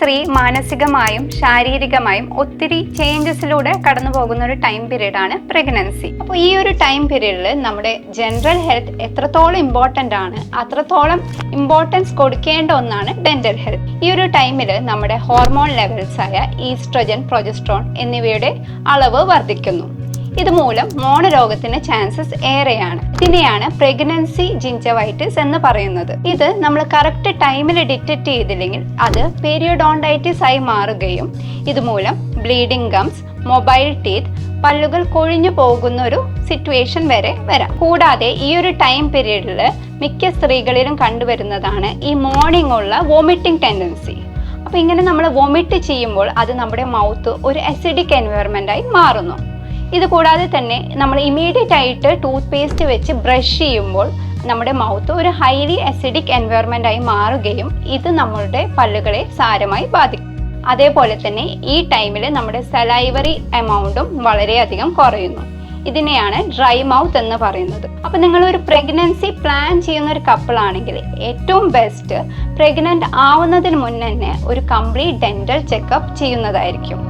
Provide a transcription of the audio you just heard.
സ്ത്രീ മാനസികമായും ശാരീരികമായും ഒത്തിരി ചേഞ്ചസിലൂടെ കടന്നു പോകുന്ന ഒരു ടൈം പീരീഡാണ് പ്രഗ്നൻസി. അപ്പോൾ ഈ ഒരു ടൈം പീരീഡിൽ നമ്മുടെ ജനറൽ ഹെൽത്ത് എത്രത്തോളം ഇമ്പോർട്ടൻ്റ് ആണ്, അത്രത്തോളം ഇമ്പോർട്ടൻസ് കൊടുക്കേണ്ട ഒന്നാണ് ഡെന്റൽ ഹെൽത്ത്. ഈ ഒരു ടൈമിൽ നമ്മുടെ ഹോർമോൺ ലെവൽസായ ഈസ്ട്രജൻ, പ്രൊജസ്ട്രോൺ എന്നിവയുടെ അളവ് വർദ്ധിക്കുന്നു. ഇതുമൂലം മോണരോഗത്തിന് ചാൻസസ് ഏറെയാണ്. ഇതിനെയാണ് പ്രഗ്നൻസി ജിഞ്ചവൈറ്റിസ് എന്ന് പറയുന്നത്. ഇത് നമ്മൾ കറക്റ്റ് ടൈമിൽ ഡിറ്റക്ട് ചെയ്തില്ലെങ്കിൽ അത് പീരിയഡോണ്ടൈറ്റിസ് ആയി മാറുകയും ഇതുമൂലം ബ്ലീഡിംഗ് ഗംസ്, മൊബൈൽ ടീത്ത്, പല്ലുകൾ കൊഴിഞ്ഞു പോകുന്ന ഒരു സിറ്റുവേഷൻ വരെ വരാം. കൂടാതെ ഈ ഒരു ടൈം പീരീഡിൽ മിക്ക സ്ത്രീകളിലും കണ്ടുവരുന്നതാണ് ഈ മോർണിംഗ് ഉള്ള വോമിറ്റിംഗ് ടെൻഡൻസി. അപ്പോൾ ഇങ്ങനെ നമ്മൾ വോമിറ്റ് ചെയ്യുമ്പോൾ അത് നമ്മുടെ മൗത്ത് ഒരു അസിഡിക് എൻവയറമെൻ്റായി മാറുന്നു. ഇത് കൂടാതെ തന്നെ നമ്മൾ ഇമീഡിയറ്റ് ആയിട്ട് ടൂത്ത് പേസ്റ്റ് വെച്ച് ബ്രഷ് ചെയ്യുമ്പോൾ നമ്മുടെ മൗത്ത് ഒരു ഹൈലി അസിഡിക് എൻവയറമെൻ്റ് ആയി മാറുകയും ഇത് നമ്മളുടെ പല്ലുകളെ സാരമായി ബാധിക്കും. അതേപോലെ തന്നെ ഈ ടൈമിൽ നമ്മുടെ സലൈവറി എമൗണ്ടും വളരെയധികം കുറയുന്നു. ഇതിനെയാണ് ഡ്രൈ മൗത്ത് എന്ന് പറയുന്നത്. അപ്പോൾ നിങ്ങളൊരു പ്രഗ്നൻസി പ്ലാൻ ചെയ്യുന്ന ഒരു കപ്പിൾ ആണെങ്കിൽ ഏറ്റവും ബെസ്റ്റ് പ്രഗ്നൻ്റ് ആവുന്നതിന് മുന്നേ തന്നെ ഒരു കംപ്ലീറ്റ് ഡെന്റൽ ചെക്കപ്പ് ചെയ്യുന്നതായിരിക്കും.